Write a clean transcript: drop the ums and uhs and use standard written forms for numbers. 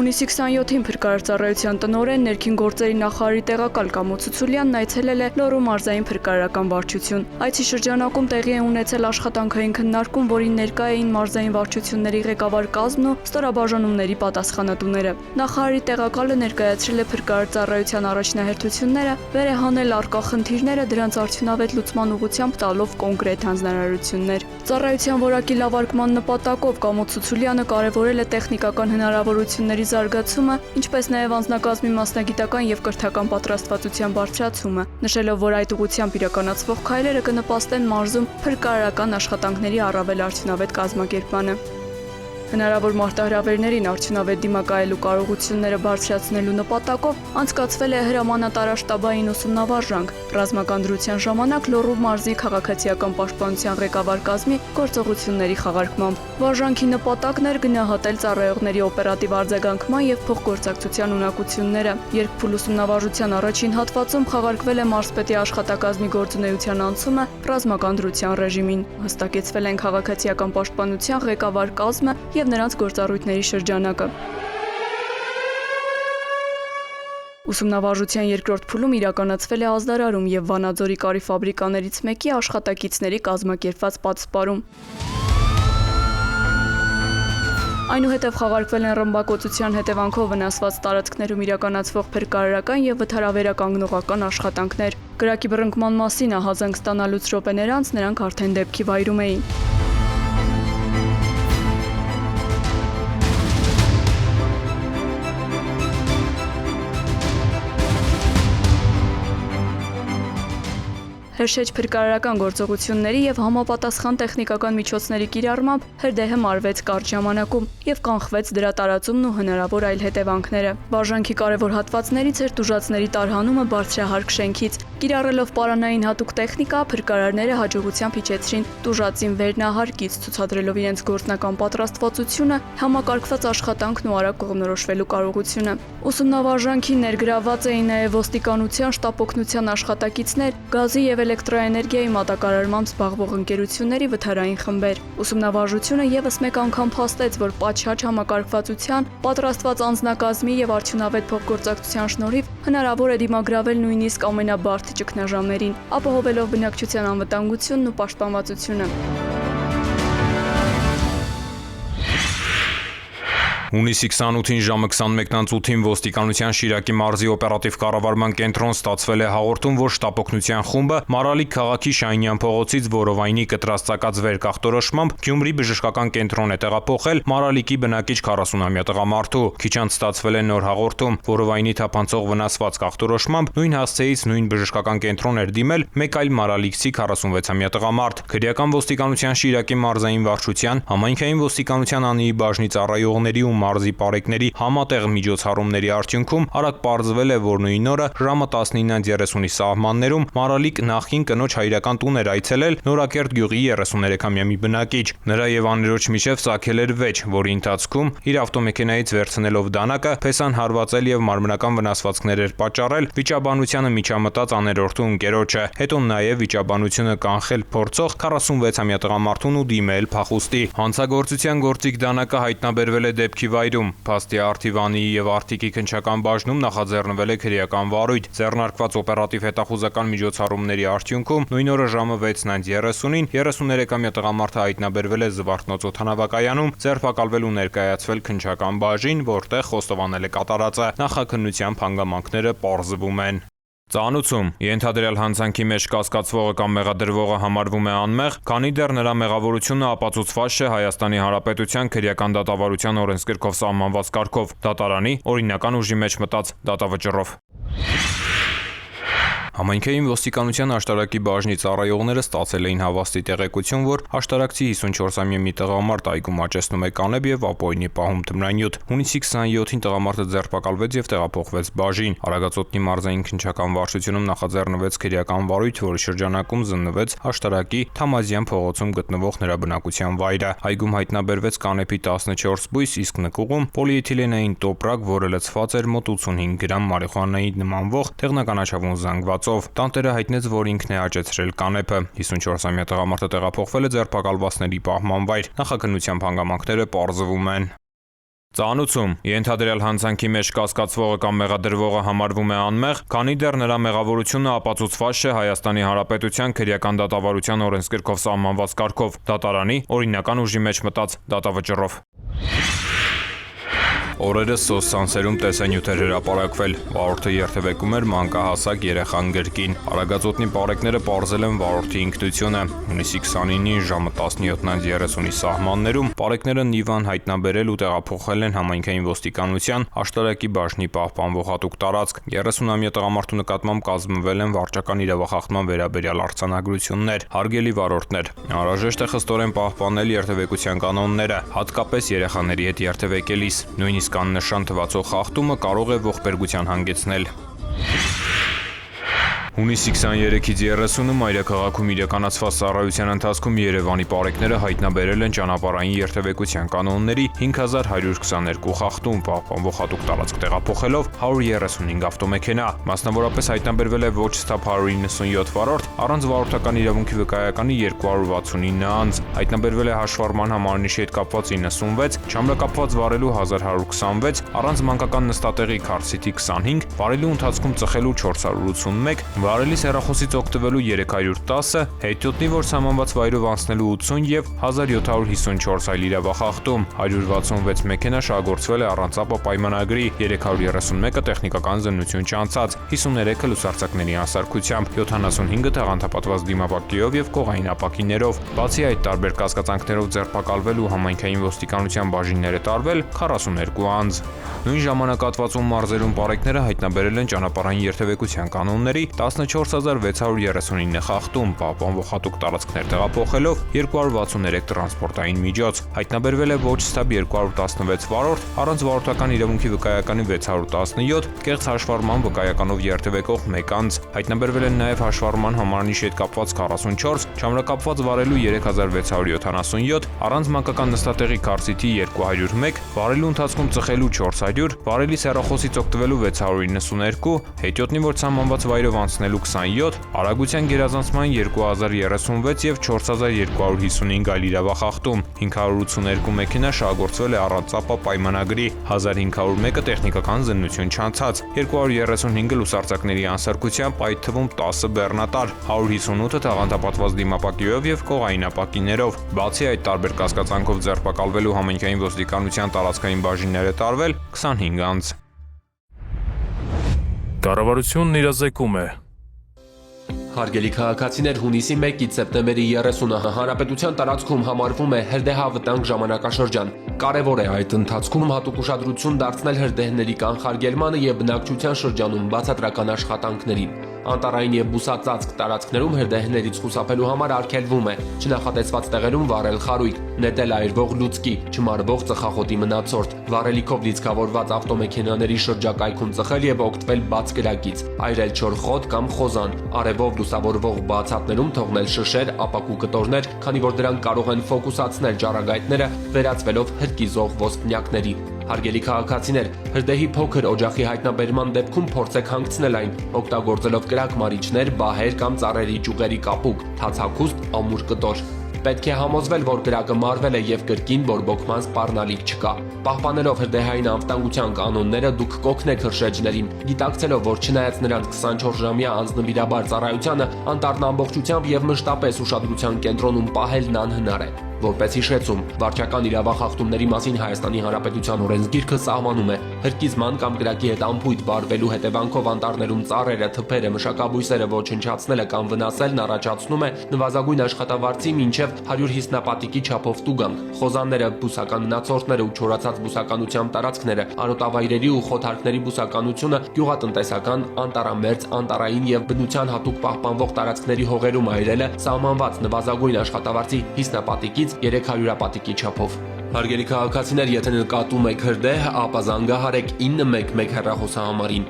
Հունիսի 27-ին փրկարարծառայության տնօրեն ներքին գործերի նախարարի տեղակալ Կամո Ցուցուլյանն այցելել է Լոռու մարզային փրկարարական վարչություն։ Այցի շրջանակում տեղի է ունեցել աշխատանքային քննարկում, որին ներկա էին մարզային վարչությունների ղեկավար կազմն ու ստորաբաժանումների պատասխանատուները։ Նախարարի տեղակալը ներկայացրել է փրկարարծառայության առաջնահերթությունները, վերահանել առկա խնդիրները, դրանց արդյունավետ լուծման ուղղությամբ տալով կոնկրետ հանձնարարություններ։ Ծառայության որակի լավարկման նպատակով Կամո Ցուցուլյանը կարևորել է տեխնիկական հնարավորությունների զարգացումը, ինչպես նաև անձնակազմի մասնագիտական եւ կրթական պատրաստվածության բարձրացումը, նշելով, որ այդ ուղղությամբ իրականացվող քայլերը կնպաստեն մարզում փրկարարական աշխատանքների առավել արդյունավետ կազմակերպմանը։ Հնարավոր մարտահրավերներին արդյունավետ դիմակայելու կարողությունները բարձրացնելու նպատակով անցկացվել է հրամանատարաշտաբային ուսումնավարժանք։ Ռազմական դրության ժամանակ Լոռու մարզի քաղաքացիական պաշտպանության ղեկավար կազմի գործողությունների խաղարկմամբ։ Վարժանքի նպատակն էր գնահատել ծառայողների օպերատիվ արձագանքման եւ փոխգործակցության ունակությունները։ Երկփուլ ուսումնավարժության առաջին հատվածում խաղարկվել է մարզպետի աշխատակազմի գործունեության անցումը ռազմական դրության ռեժիմին։ Հստակեցվել են քաղաքացիական պաշտպանության ղեկավար կազմը եւ նրանց գործառույթների շրջանակը։ Ուսումնավարժության երկրորդ փուլում իրականացվել է ազդարարում եւ Վանաձորի կարի ֆաբրիկաներից մեկի աշխատակիցների կազմակերպված պատսպարում։ Այնուհետև խաղարկվել են ռմբակոծության հետևանքով վնասված տարածքներում իրականացվող փրկարարական եւ վթարավերականգնողական աշխատանքներ։ Կրակի բռնկման մասին ահազանգ ստանալուց րոպեներ անց նրանք արդեն դեպքի վայրում էին։ Հրշեջ փրկարարական գործողությունների եւ համապատասխան տեխնիկական միջոցների կիրառմամբ հրդեհը մարվեց կարճ ժամանակում եւ կանխվեց դրա տարածումն ու հնարավոր այլ հետևանքները։ Վարժանքի կարևոր հատվածներից էր տուժածների տարհանումը բարձրահարկ շենքից։ Կիրառելով պարանային հատուկ տեխնիկա, փրկարարները հաջողությամբ իջեցրին տուժածին վերնահարկից, ցուցադրելով իրենց գործնական պատրաստվածությունը, համակարգված աշխատանքն ու արագ կողմնորոշվելու կարողությունը։ Ուսումնավարժանքի ներգրաված էին նաև ոստիկանության շտապօգնության աշխատակիցներ, գազի եւ էլեկտրոէներգիայի մատակարարմամբ զբաղվող ընկերությունների վթարային խմբեր։ Ուսումնավարժությունը եւս մեկ անգամ փաստեց, որ պատշաճ համակարգվածության, պատրաստված անձնակազմի եւ արդյունավետ փոխգործակցության շնորհիվ հնարավոր է դիմագրավել նույնիսկ ամենաբարդ ճգնաժամերին, ապահովելով բնակչության անվտանգությունն ու պաշտպանվածությունը։ Հունիսի 28-ին ժամը 21:08-ին ոստիկանության Շիրակի մարզի օպերատիվ կառավարման կենտրոն ստացվել է հաղորդում, որ շտապօգնության խումբը Մարալիկ քաղաքի Շահինյան փողոցից Որովայնի կտրած ծակած վերկախտորոշմամբ Գյումրի բժշկական կենտրոն է տեղափոխել Մարալիկի բնակիչ 40-ամյա տղամարդու։ Քիչ անց ստացվել է նոր հաղորդում, Որովայնի թափանցող վնասված կախտորոշմամբ նույն հասցեից նույն բժշկական կենտրոն էր դիմել մեկ այլ մարալիկցի 46-ամյա տղամարդ։ Քրեական ոստիկանության Շիրակի մարզային վարչության, համայնքային ոստիկանության ԱՆԻ-ի բաժնի ծառայողների ու մարզի պարեկների համատեղ միջոցառումների արդյունքում արագ պարզվել է, որ նույն օրը ժամը 19:30-ի սահմաններում Մարալիկ նախկին կնոջ հայրական տուն էր այցելել Նորակերտ գյուղի 33-ամյա մի բնակիչ։ Նրա եւ անիրոջ միջև ծագել էր վեճ, որի ընթացքում իր ավտոմեքենայից վերցնելով դանակը փեսան հարվածել եւ մարմնական վնասվածքներ էր պատճառել վիճաբանությանը միջամտած աներորդու ընկերոջը, հետո նաեւ վիճաբանությունը կանխել փորձող 46-ամյա տղամարդուն ու դիմել փախուստի։ Հանցագործության գործիք դանակը հայտնաբերվել է դեպքի վայրում։ Փաստի արդիվ ԱՆԻ-ի եւ Արտիկի քննչական բաժնում նախաձեռնվել է քրեական վարույթ։ Ձեռնարկված օպերատիվ հետախուզական միջոցառումների արդյունքում նույն օրը ժամը 6:30-ին 33-ամյա տղամարդը հայտնաբերվել է Զվարթնոց օդանավակայանում, ձերբակալվել ու ներկայացվել քննչական բաժին, որտեղ խոստովանել է կատարածը։ Նախաքննությամբ հանգամանքները պարզվում են։ Ծանուցում ենթադրյալ հանցանքի մեջ կասկածվողը կամ մեղադրվողը համարվում է անմեղ, քանի դեռ նրա մեղավորությունը ապացուցված չէ Հայաստանի Հանրապետության քրեական դատավարության օրենսգրքով սահմանված կարգով, դատարանի օրինական ուժի մեջ մտած դատավճռով։ Համայնքային ոստիկանության աշտարակի բաժնի ծառայողները ստացել էին հավաստի տեղեկություն, որ աշտարակցի 54-ամյա մի տղամարդ այգում աճեցնում է կանեփ եւ ապօրինի պահում թմրանյութ։ Հունիսի 27-ին տղամարդը ձերբակալվեց եւ տեղափոխվեց բաժին։ Արագածոտնի մարզային քննչական վարչությունում նախաձեռնվեց քրեական վարույթ, որի շրջանակում զննվեց աշտարակի Թամազյան փողոցում գտնվող նրա բնակության վայրը։ Այգում հայտնաբերվեց կանեփի 14 բույս, իսկ նկուղում պոլիէթիլենային տոպրակ, որը լցված էր մոտ 85 գրամ մարիխուանայի նմանվող տեղնականաչավուն զանգվածով։ Տանտերը հայտնեց, որ ինքն է աճեցրել կանեփը։ 54-ամյա տղամարդը տեղափոխվել է ձերբակալվածների պահման վայր։ Նախաքննությամբ հանգամանքները պարզվում են։ Ծանուցում ենթադրյալ հանցանքի մեջ կասկածվողը կամ մեղադրվողը համարվում է անմեղ, քանի դեռ նրա մեղավորությունը ապացուցված չէ Հայաստանի Հանրապետության քրեական դատավարության օրենսգրքով սահմանված կարգով, դատարանի օրինական ուժի մեջ մտած դատավճռով։ Օրերս սոցցանցերում տեսանյութեր հրապարակվել, վարորդը երթևեկում էր մանկահասակ երեխան գրկին։ Արագածոտնի պարեկները պարզել են վարորդի ինքնությունը։ Հունիսի 29-ին ժամը 17:30-ի սահմաններում պարեկները Նիվան հայտնաբերել ու տեղափոխել են համայնքային ոստիկանության աշտարակի բաժնի պահպանվող հատուկ տարածք։ 30-ամյա տղամարդու նկատմամբ կազմվել են վարչական իրավախախտման վերաբերյալ արձանագրություններ։ Հարգելի վարորդներ, անհրաժեշտ է խստորեն պահպանել երթևեկության կանոնները, հատկապես երեխաների հետ երթևեկելիս։ Նույնիսկ աննշան թվացող խախտումը կարող է ողբերգության հանգեցնել։ Հունիսի 23-ից 30-ը մայրաքաղաքում իրականացված ծառայության ընթացքում Երևանի պարեկները հայտնաբերել են ճանապարհային երթևեկության կանոնների 5122 խախտում, պահպանվող հատուկ տարածք տեղափոխելով 135 ավտոմեքենա։ Մասնավորապես հայտնաբերվել է ոչ ստապ 197 վարորդ, առանց վարորդական իրավունքի վկայականի 269 անձ, հայտնաբերվել է հաշվառման համարնիշի հետ կապված 96, չամրակապված վարելու 1126, առանց մանկական նստատեղի քարսիթի 25, վարելու ընթացքում ծխելու 481, վարելիս հեռախոսից օգտվելու 310, հետիոտնի որ սահմանված վայրով անցնելու 80 եւ 1754 այլ իրավախախտում, 166 մեքենա շահագործվել է առանց ապա պայմանագրի, 331-ը տեխնիկական զննություն չանցած, 53-ը լուսարձակների անսարքությամբ, 75-ը թաղանթապատված դիմապակիով եւ կողային ապակիներով։ Բացի այդ, տարբեր կասկածանքներով ձերբակալվել ու համայնքային ոստիկանության բաժինները տարվել 42 անձ։ Նույն ժամանակահատվածում մարզերում պարեկները հայտնաբերել են ճանապարհային երթևեկության կանոնների 14639 խախտում, պահպանվող հատուկ տարածքներ տեղափոխելով 263 տրանսպորտային միջոց։ Հայտնաբերվել է ոչ ստապ 216 վարորդ, առանց վարորդական իրավունքի վկայականի 617, կեղծ հաշվառման վկայականով երթևեկող 1 անձ։ Հայտնաբերվել են նաև հաշվառման համարնիշի հետ կապված 44, չամրակապված վարելու 3677, առանց մանկական նստատեղի քարսիթի 201, վարելու ընթացքում ծխելու 400, վարելիս հեռախոսից օգտվելու 692, հետիոտնի որ սահմանված վայրով անցնելու 27, արագության գերազանցման 2036 եւ 4255 այլ իրավախախտում, 582 մեքենա շահագործվել է առանց ապա պայմանագրի, 1501-ը տեխնիկական զննություն չանցած, 235-ը լուսարձակների անսարքությամբ, այդ թվում 10-ը բեռնատար, 158-ը թաղանթապատված դիմապակիով եւ կողային ապակիներով։ Բացի այդ, տարբեր կասկածանքով ձերբակալվելու համայնքային ոստիկանության տարածքային բաժինները տարվել 25 անձ։ Կառավարությունն իրազեկում է։ Հարգելի քաղաքացիներ, հունիսի 1-ից սեպտեմբերի 30-ը հանրապետության տարածքում համարվում է հրդեհավտանգ ժամանակաշրջան։ Կարևոր է այդ ընթացքում հատուկ ուշադրություն դարձնել հրդեհների կանխարգելմանը եւ բնակչության շրջանում բացատրական աշխատանքներին։ Անտառային եւ բուսածածկ տարածքներում հրդեհներից խուսափելու համար արգելվում է չնախատեսված տեղերում վառել խարույկ, նետել այրվող լուծկի, չմարվող ծխախոտի մնացորդ, վառելիքով լիցքավորված ավտոմեքենաների շրջակայքում ծխել եւ օգտվել բաց կրակից, այրել չոր խոտ կամ խոզան, արևով լուսավորվող բացատներում թողնել շշեր, ապակու կտորներ, քանի որ դրանք կարող են ֆոկուսացնել ճառագայթները, վերածվելով հրկիզող ոսպնյակների։ Հարգելի քաղաքացիներ, հրդեհի փոքր օջախի հայտնաբերման դեպքում փորձեք հանգցնել այն, օգտագործելով կրակմարիչներ, բահեր կամ ծառերի ճյուղերի կապուկ, թացակուստ, ամուր կտոր։ Պետք է համոզվել, որ կրակը մարվել է եւ կրկին բորբոքման սպառնալիք չկա։ Պահպանելով հրդեհային անվտանգության կանոնները դուք կօգնեք հրշեջներին, գիտակցելով, որ չնայած նրանց 24-ժամյա անձնվիրաբար ծառայությանը, անտառն ամբողջությամբ եւ մշտապես ուշադրության կենտրոնում պահելն անհնար է։ Որպես հիշեցում, վարչական իրավախախտումների մասին Հայաստանի Հանրապետության օրենսգիրքը սահմանում է հրկիզման կամ կրակի հետ անփույթ վարվելու հետևանքով անտառներում ծառերը, թփերը, մշակաբույսերը ոչնչացնելը կամ վնասելն առաջացնում է նվազագույն աշխատավարձի մինչև 150 նապատիկի չափով տուգանք։ Խոզանները, բուսական մնացորդները ու չորացած բուսականությամբ տարածքները, արոտավայրերի ու խոթարքների բուսականությունը, գյուղատնտեսական, անտառամերձ, անտառային եւ բնության հատուկ պահպանվող տարածքների հողերում այրելը սահմանված նվազագույն աշխատավարձի 50 նապատիկի 300 ապատիկի չափով։ Հարգելի քաղաքացիներ, եթե նկատում եք հրդեհ, ապա զանգահարեք 911 հեռախոսահամարին։